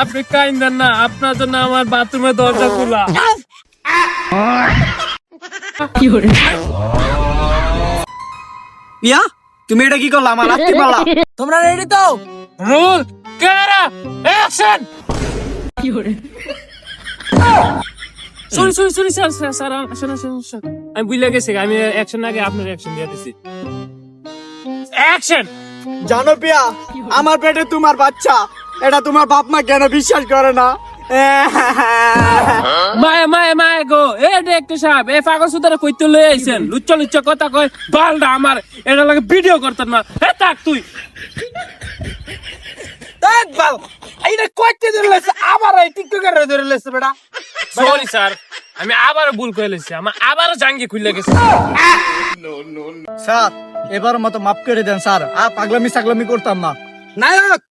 আপনি কাইন্দেন না, আপনার জন্য আমার বাথরুমের দরজা খোলা। ইয়া তুমি এটা কি করলা? আমার রাত্রি পালা। তোমরা রেডি তো? Role camera action. Sorry sorry sorry sir sir sir আসেন আসেন স্যার, আমি বুঝলে গেছি, আমি অ্যাকশন আগে আপনার অ্যাকশন দিয়ে দিছি। অ্যাকশন। জানো পিয়া, আমার পেটে তোমার বাচ্চা, এটা তোমার বাপ মা কেন বিশ্বাস করে না? মায়া মায়া মায়া গো, এ ডাক্তার সাহেব, এ পাগল সুদারে কইতে লই আইছেন, লুচ্চা লুচ্চা কথা কয়, বালটা আমার এটা লাগে ভিডিও করতেন না। এ তাক তুই দেখ বাল, এইটা কইতে ধরলেছে, আবার এই টিকটকার ধরলেছে বেটা। সরি স্যার, আমি আবারও ভুল করে লেছি, আমার আবারও জাঙ্গি খুলে গেছে। স্যার এবার মতো মাফ করে দেন স্যার, আর পাগলামি সাগলামি করতাম না। নায়ক,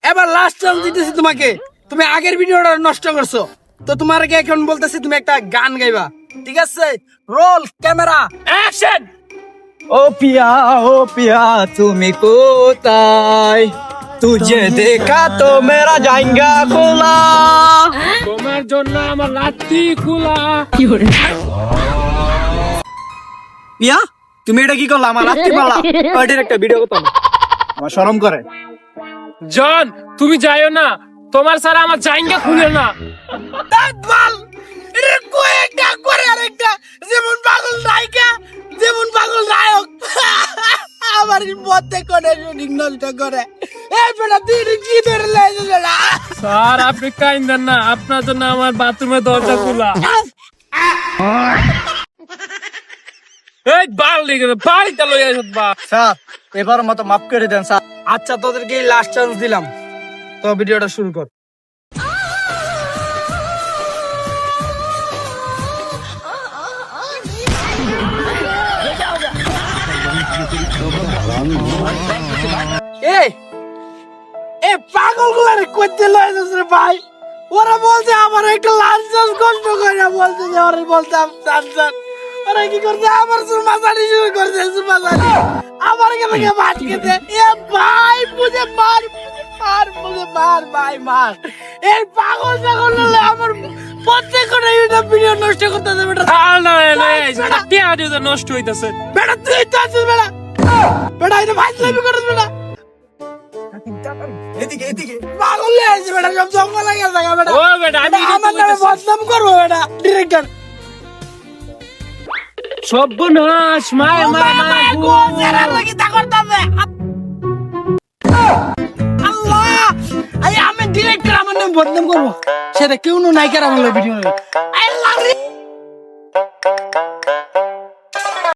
এবার লাস্ট চান্স দিতেছি তোমাকে। তুমি আগের ভিডিওটা নষ্ট করছো, তো তোমাকে এখন বলতেছি তুমি একটা গান গাইবা, ঠিক আছে? Roll camera action. ও পিয়া তুমি কোথায়? তুঝে দেখা তো মেরা জায়গা খোলা। তোমার জন্য আমার লাত্তি খোলা। পিয়া তুমি এটা কি করলা? আমার রাত্রি পালা। ওইটার একটা ভিডিও করতাম, আমার শরম করে। জন তুমি যাইও না, তোমার সারা আমার জাঙ্গা খুলে না। যেমন পাগল নায়িকা, যেমন পাগল নায়ক, আমার মধ্যে করে শুটিং নষ্ট করে। এই বেটা তুই কি ধরে লাইছিস বেটা? স্যার আপনি কাইন্দেন না, আপনার জন্য আমার বাথরুমের দরজা খোলা। এই বাল লিখে বাড়িতে লই আইছত বা। স্যার এবার মতো মাফ করে দেন স্যার। আচ্ছা তোদেরকে লাস্ট চান্স দিলাম, তো ভিডিওটা শুরু কর। এই পাগল গুলারে করতে লইছিস রে ভাই? ওরা বলছে আমার একটা লাস্ট চান্স কষ্ট করে বলছে যে ওরা বলতাম চান্স। ওরা কি করছে? আমার সুমাসানি শুরু করছে, সুমাসানি আমার কাছে মার খেতে। এ ভাই মুঝে মার মার, মুঝে মার ভাই মার। এই পাগল ছাগল হলে আমার প্রত্যেকটা ইউটিউব ভিডিও নষ্ট করতে দেবে বেটা। আর না লই আইছে, টিয়া দিতে নষ্ট হইতাছে। বেটা তুই তো আছিস বেটা, বেটা এটা ভাই লাইভ করিস বেটা। এদিকে এদিকে পাগল হয়ে আছে বেটা, সব জঙ্গল লাগে জায়গা বেটা। ও বেটা আমি আমার নামে বদনাম করবো বেটা ডিরেক্টর। সর্বনাশ, মায় মায় মায় গো। আল্লাহ, আমি ডিরেক্টর আমার নামে বদনাম করবো, সেটা কেউ নায়িকার আমার ভিডিও। আল্লাহ রে।